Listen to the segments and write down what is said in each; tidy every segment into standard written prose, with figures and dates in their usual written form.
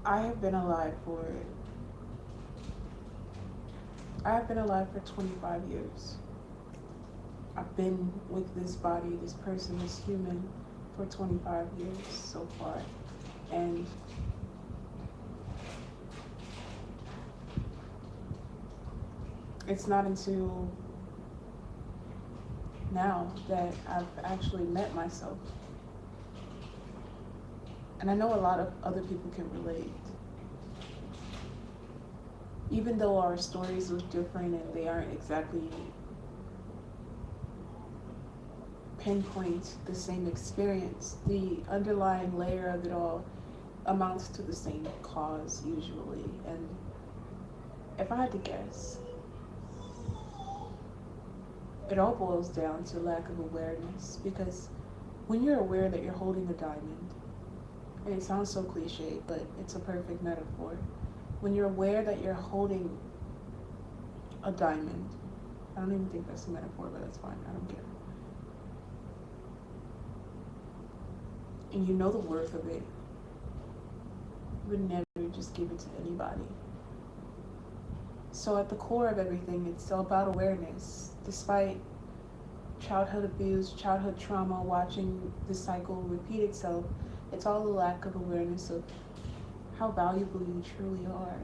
I have been alive for I have been alive for 25 years. I've been with this body, this person, this human for 25 years so far. And it's not until now that I've actually met myself. And I know a lot of other people can relate. Even though our stories look different and they aren't exactly pinpoint the same experience, the underlying layer of it all amounts to the same cause usually. And if I had to guess, it all boils down to lack of awareness, because when you're aware that you're holding a diamond, and it sounds so cliche, but it's a perfect metaphor. When you're aware that you're holding a diamond, I don't even think that's a metaphor, but that's fine, I don't care. And you know the worth of it, you would never just give it to anybody. So at the core of everything, it's all about awareness. Despite childhood abuse, childhood trauma, watching the cycle repeat itself, it's all a lack of awareness of how valuable you truly are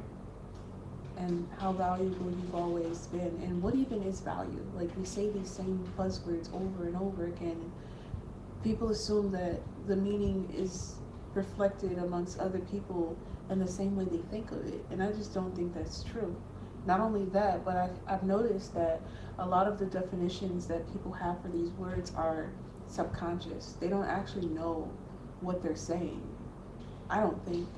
and how valuable you've always been, and what even is value. Like, we say these same buzzwords over and over again, and people assume that the meaning is reflected amongst other people in the same way they think of it, and I just don't think that's true. Not only that, but I've noticed that a lot of the definitions that people have for these words are subconscious. They don't actually know what they're saying, I don't think.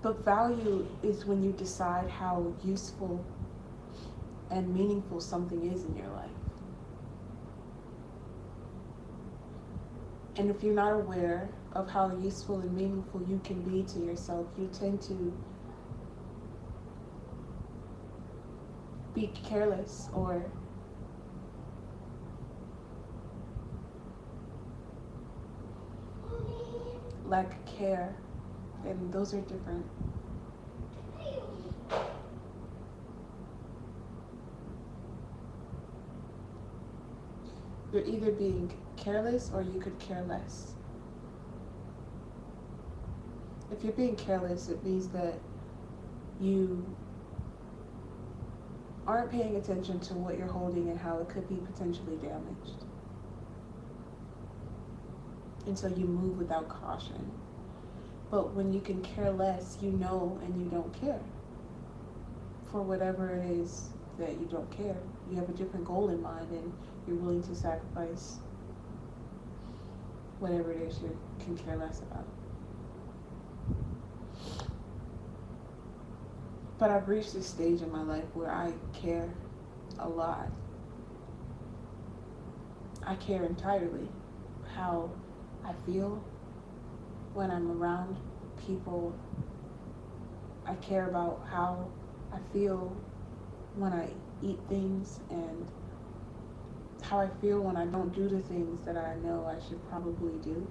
But value is when you decide how useful and meaningful something is in your life. And if you're not aware of how useful and meaningful you can be to yourself, you tend to be careless or lack care. And those are different. You're either being careless or you could care less. If you're being careless, it means that you aren't paying attention to what you're holding and how it could be potentially damaged. And so you move without caution. But when you can care less, you know, and you don't care for whatever it is that you don't care. You have a different goal in mind, and you're willing to sacrifice whatever it is you can care less about. But I've reached this stage in my life where I care a lot. I care entirely how I feel when I'm around people. I care about how I feel when I eat things, and how I feel when I don't do the things that I know I should probably do.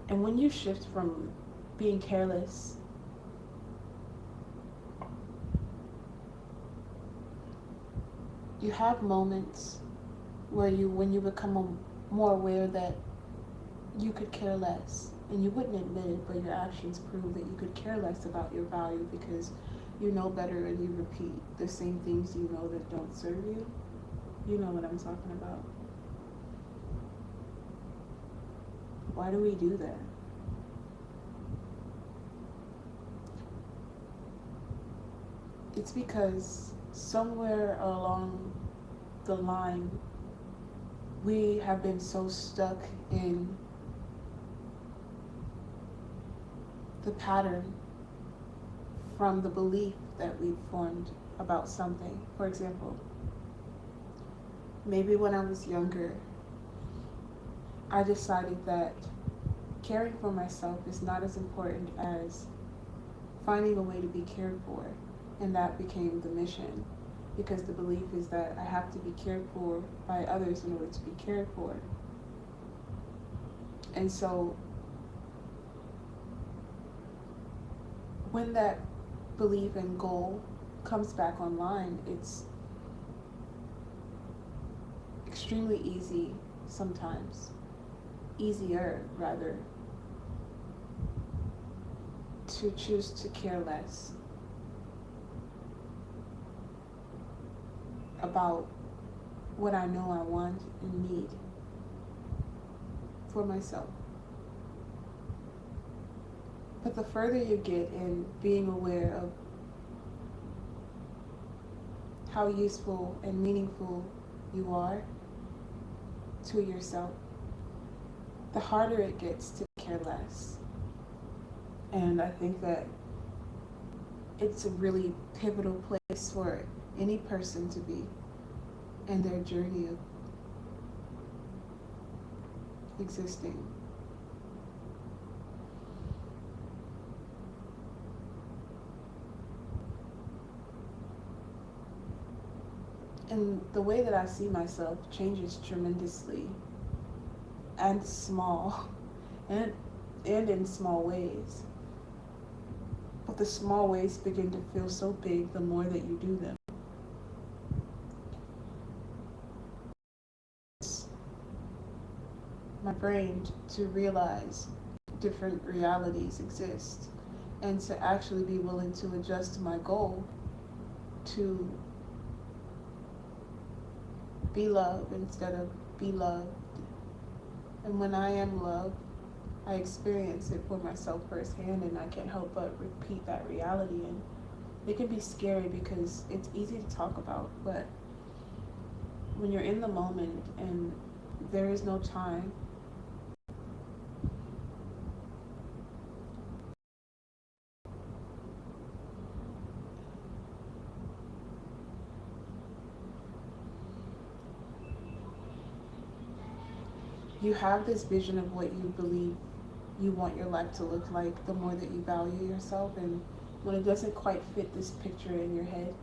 And when you shift from being careless you have moments where when you become more aware that you could care less, and you wouldn't admit it, but your actions prove that you could care less about your value because you know better and you repeat the same things you know that don't serve you. You know what I'm talking about. Why do we do that? It's because somewhere along the line we have been so stuck in the pattern from the belief that we've formed about something. For example, maybe when I was younger, I decided that caring for myself is not as important as finding a way to be cared for, and that became the mission. because the belief is that I have to be cared for by others in order to be cared for. And so when that belief and goal comes back online, it's extremely easy sometimes, easier rather, to choose to care less about what I know I want and need for myself. But the further you get in being aware of how useful and meaningful you are to yourself, the harder it gets to care less. And I think that it's a really pivotal place for any person to be in their journey of existing. And the way that I see myself changes tremendously and small and in small ways. But the small ways begin to feel so big the more that you do them. It's my brain to realize different realities exist and to actually be willing to adjust my goal to be loved instead of be loved. And when I am loved, I experience it for myself firsthand, and I can't help but repeat that reality. And it can be scary because it's easy to talk about, but when you're in the moment and there is no time, you have this vision of what you believe you want your life to look like the more that you value yourself. And when it doesn't quite fit this picture in your head,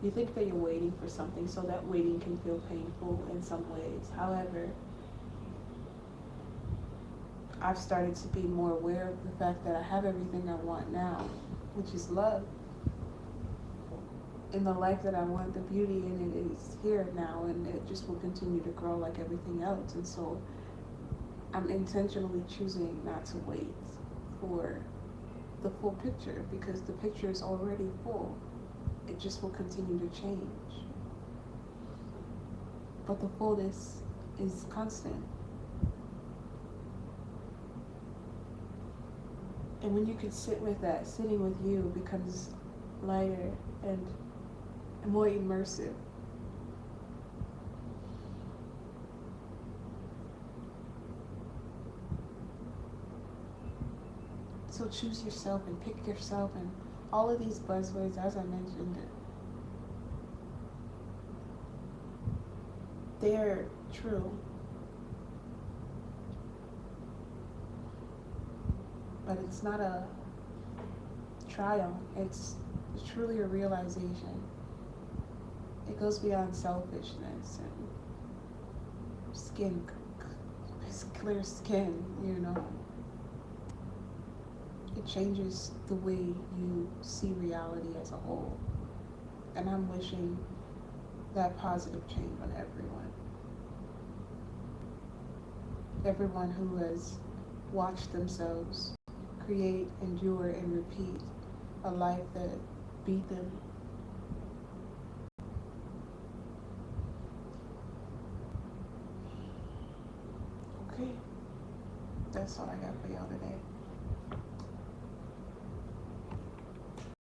you think that you're waiting for something, so that waiting can feel painful in some ways. However, I've started to be more aware of the fact that I have everything I want now, which is love. In the life that I want, the beauty in it is here now, and it just will continue to grow like everything else. And so I'm intentionally choosing not to wait for the full picture, because the picture is already full. It just will continue to change. But the fullness is constant. And when you can sit with that, sitting with you becomes lighter and more immersive. So choose yourself and pick yourself, and all of these buzzwords, as I mentioned, they're true. But it's not a triumph, it's truly a realization. It goes beyond selfishness and skin, clear skin, you know. It changes the way you see reality as a whole. And I'm wishing that positive change on everyone. Everyone who has watched themselves create, endure, and repeat a life that beat them. Okay, that's all I got for y'all today.